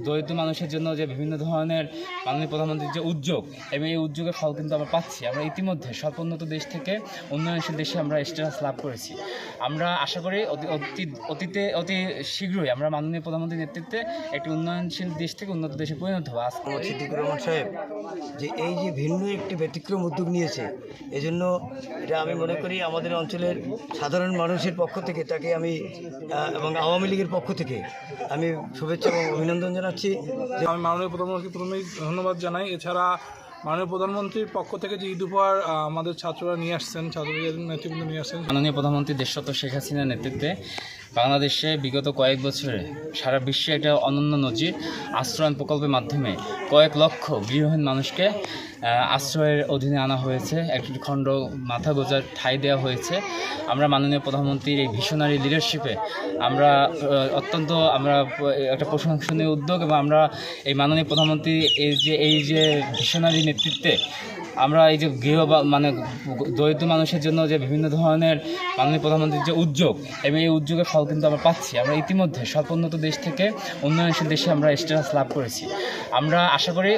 দরিদ্র মানুষের জন্য যে বিভিন্ন ধরনের মাননীয় প্রধানমন্ত্রীর যে উদ্যোগ এবং এই উদ্যোগের ফল কিন্তু আমরা পাচ্ছি। আমরা ইতিমধ্যে স্বল্পোন্নত দেশ থেকে উন্নয়নশীল দেশে আমরা স্ট্যাটাস লাভ করেছি। আমরা আশা করি অতি শীঘ্রই আমরা মাননীয় প্রধানমন্ত্রীর নেতৃত্বে একটি উন্নয়নশীল দেশ থেকে উন্নত দেশে পরিণত হবো। মোহাম্মদ সিদ্দিকুর রহমান সাহেব যে এই যে ভিন্ন একটি ব্যতিক্রম উদ্যোগ নিয়েছে, এজন্য এটা আমি মনে করি আমাদের অঞ্চলের সাধারণ মানুষের পক্ষ থেকে তাকে আমি এবং আওয়ামী লীগের পক্ষ থেকে আমি শুভেচ্ছা এবং অভিনন্দন জানাচ্ছি। আমি মাননীয় প্রধানমন্ত্রীকে প্রথমেই ধন্যবাদ জানাই। এছাড়া মাননীয় প্রধানমন্ত্রীর পক্ষ থেকে যে ঈদ উপহার আমাদের ছাত্ররা নিয়ে আসছেন, ছাত্রদের নেতৃবৃন্দ নিয়ে আসছেন। মাননীয় প্রধানমন্ত্রী দেশরত শেখ হাসিনার নেতৃত্বে বাংলাদেশে বিগত কয়েক বছরে সারা বিশ্বে একটা অনন্য নজির আশ্রয়ণ প্রকল্পের মাধ্যমে কয়েক লক্ষ গৃহহীন মানুষকে আশ্রয়ের অধীনে আনা হয়েছে। একটি খণ্ড মাথা গোঁজার ঠাঁই দেওয়া হয়েছে। আমরা মাননীয় প্রধানমন্ত্রীর এই ভিশনারি লিডারশিপে আমরা একটা প্রশংসনীয় উদ্যোগ, এবং আমরা এই মাননীয় প্রধানমন্ত্রী এই যে ভিশনারি নেতৃত্বে আমরা এই যে দরিদ্র মানুষের জন্য যে বিভিন্ন ধরনের মাননীয় প্রধানমন্ত্রীর যে উদ্যোগ এবং এই উদ্যোগের ফল কিন্তু আমরা পাচ্ছি। আমরা ইতিমধ্যে স্বল্পোন্নত দেশ থেকে উন্নয়নশীল দেশে আমরা স্ট্যাটাস লাভ করেছি। আমরা আশা করি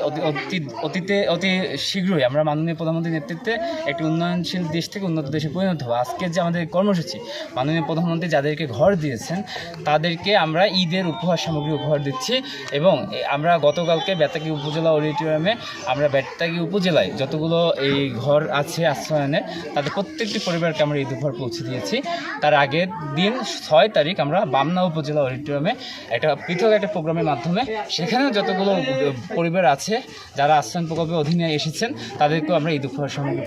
অতি শীঘ্রই আমরা মাননীয় প্রধানমন্ত্রীর নেতৃত্বে একটি উন্নয়নশীল দেশ থেকে উন্নত দেশে পরিণত হবো। আজকের যে আমাদের কর্মসূচি, মাননীয় প্রধানমন্ত্রী যাদেরকে ঘর দিয়েছেন তাদেরকে আমরা ঈদের উপহার সামগ্রী উপহার দিচ্ছি, এবং আমরা গতকালকে বেতাগী উপজেলা অডিটোরিয়ামে আমরা বেতাগী উপজেলায় যতগুলো এই ঘর আছে আশ্রয়নের তাদের প্রত্যেকটি পরিবারকে আমরা ঈদ উপহার পৌঁছে দিয়েছি। তার আগের দিন 6 তারিখ আমরা বামনা উপজেলা অডিটোরিয়ামে একটা পৃথক একটা প্রোগ্রামের মাধ্যমে সেখানে যতগুলো পরিবার আছে যারা আশ্রয়ণ প্রকল্পের অধীনে এসেছেন তাদেরকেও আমরা ঈদ উপহার সামগ্রী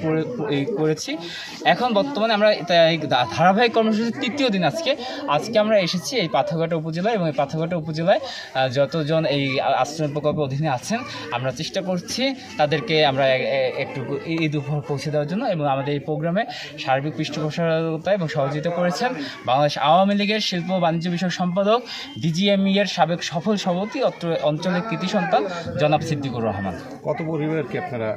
করেছি। এখন বর্তমানে আমরা এই ধারাবাহিক কর্মসূচির 3য় দিন আজকে আমরা এসেছি এই পাথরঘাটা উপজেলায়, এবং এই পাথরঘাটা উপজেলায় যতজন এই আশ্রয়ণ প্রকল্পের অধীনে আছেন আমরা চেষ্টা করছি তাদেরকে আমরা একটু ঈদ উপহার পৌঁছে দেওয়ার জন্য। এবং আমাদের এই প্রোগ্রামে সার্বিক পৃষ্ঠপোষকতা এবং সহযোগিতা করেছেন বাংলাদেশ আওয়ামী লীগের শিল্প বাণিজ্য বিষয়ক সম্পাদক DGME এর সাবেক সফল সভাপতি অঞ্চলের কৃতি সন্তান জনাব সিদ্দিকুর রহমান। কত পরিবারকে আপনারা?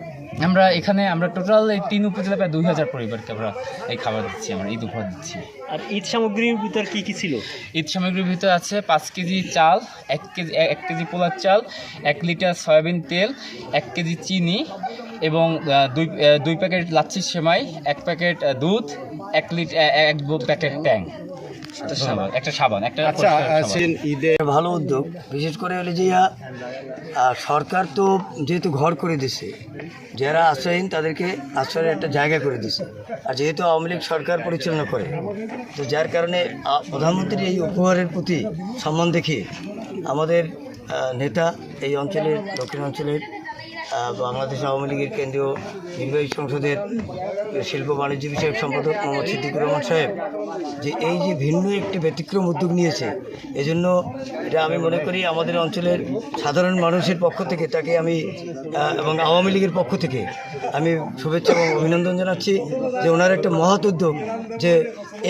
আমরা টোটাল এই 3 উপজেলা প্রায় 2000 পরিবারকে আমরা এই খাবার দিচ্ছি, আমরা ঈদ উপহার দিচ্ছি। আর ঈদ সামগ্রীর ভিতর কি কি ছিল? ঈদ সামগ্রীর ভিতর আছে 5 কেজি চাল, 1 কেজি পোলার চাল, 1 লিটার সয়াবিন তেল, 1 কেজি চিনি, এবং 2 প্যাকেট লাচ্ছি সেমাই, 1 প্যাকেট দুধ, 1 প্যাকেট ট্যাং, একটা সাবান। ঈদের ভালো উদ্যোগ, বিশেষ করে হলে যে সরকার তো যেহেতু ঘর করে দিছে, যারা আশ্রয়হীন তাদেরকে আশ্রয়ের একটা জায়গা করে দিছে, আর যেহেতু আওয়ামী লীগ সরকার পরিচালনা করে, তো যার কারণে প্রধানমন্ত্রীর এই উপহারের প্রতি সম্মান দেখিয়ে আমাদের নেতা এই অঞ্চলের দক্ষিণ অঞ্চলের বাংলাদেশ আওয়ামী লীগের কেন্দ্রীয় নির্বাহী সংসদের শিল্প বাণিজ্য বিষয়ক সম্পাদক মোহাম্মদ সিদ্দিকুর রহমান সাহেব যে এই যে ভিন্ন একটি ব্যতিক্রম উদ্যোগ নিয়েছে, এজন্য এটা আমি মনে করি আমাদের অঞ্চলের সাধারণ মানুষের পক্ষ থেকে তাকে আমি এবং আওয়ামী লীগের পক্ষ থেকে আমি শুভেচ্ছা এবং অভিনন্দন জানাচ্ছি যে ওনার একটা মহৎ উদ্যোগ, যে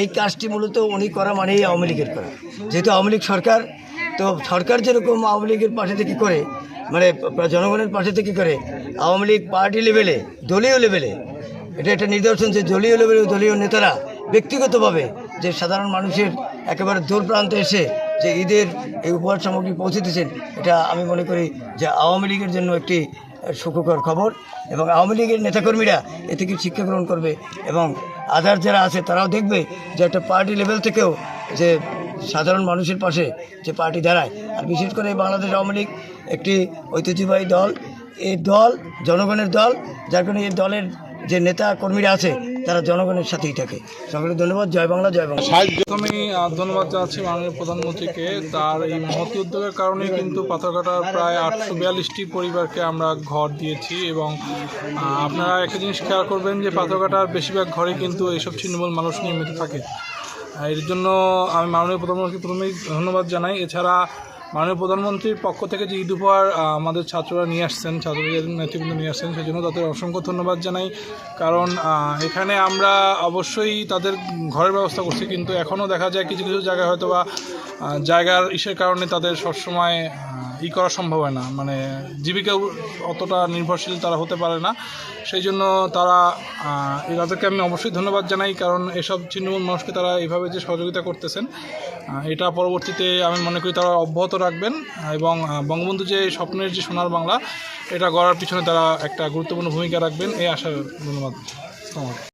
এই কাজটি মূলত উনি করা মানেই আওয়ামী লীগের করা। যেহেতু আওয়ামী লীগ সরকার, তো সরকার যেরকম আওয়ামী লীগের পাশে থেকে করে, মানে জনগণের পাশে থেকে করে, আওয়ামী লীগ পার্টি লেভেলে, দলীয় লেভেলে এটা একটা নিদর্শন যে দলীয় লেভেলে দলীয় নেতারা ব্যক্তিগতভাবে যে সাধারণ মানুষের একেবারে দূর প্রান্তে এসে যে ঈদের এই উপহার সামগ্রী পৌঁছে দিয়েছেন, এটা আমি মনে করি যে আওয়ামী লীগের জন্য একটি সুখকর খবর, এবং আওয়ামী লীগের নেতাকর্মীরা এ থেকে শিক্ষা গ্রহণ করবে, এবং আদার যারা আছে তারাও দেখবে যে একটা পার্টি লেভেল থেকেও যে সাধারণ মানুষের পাশে যে পার্টি দাঁড়ায়। আর বিশেষ করে বাংলাদেশ আওয়ামী লীগ একটি ঐতিহ্যবাহী দল, এই দল জনগণের দল, যার কারণে এই দলের যে নেতা কর্মীরা আছে তারা জনগণের সাথেই থাকে। সকলকে ধন্যবাদ। জয় বাংলা, জয় বাংলা। আমি ধন্যবাদ জানাচ্ছি মাননীয় প্রধানমন্ত্রীকে। তার এই মহৎ উদ্যোগের কারণে কিন্তু পাথরঘাটার প্রায় 842টি পরিবারকে আমরা ঘর দিয়েছি, এবং আপনারা একটা জিনিস খেয়াল করবেন যে পাথরঘাটার বেশিরভাগ ঘরে কিন্তু এইসব ছিন্নমূল মানুষ নিয়মিত থাকে। এর জন্য আমি মাননীয় প্রধানমন্ত্রীকে প্রথমেই ধন্যবাদ জানাই। এছাড়া মাননীয় প্রধানমন্ত্রীর পক্ষ থেকে যে ঈদ উপহার আমাদের ছাত্ররা নিয়ে আসছেন, ছাত্রদের নেতৃবৃন্দ নিয়ে আসছেন, সেই জন্য তাদের অসংখ্য ধন্যবাদ জানাই। কারণ এখানে আমরা অবশ্যই তাদের ঘরের ব্যবস্থা করছি, কিন্তু এখনও দেখা যায় কিছু কিছু জায়গায় হয়তো বা জায়গার ইসের কারণে তাদের সবসময় করা সম্ভব হয় না, মানে জীবিকা অতটা নির্ভরশীল তারা হতে পারে না। সেই জন্য তারা তাদেরকে আমি অবশ্যই ধন্যবাদ জানাই, কারণ এসব ছিন্নমূল মানুষকে তারা এইভাবে যে সহযোগিতা করতেছেন, এটা পরবর্তীতে আমি মনে করি তারা অব্যাহত রাখবেন এবং বঙ্গবন্ধু যে স্বপ্নের যে সোনার বাংলা, এটা গড়ার পিছনে তারা একটা গুরুত্বপূর্ণ ভূমিকা রাখবেন এই আশা। ধন্যবাদ।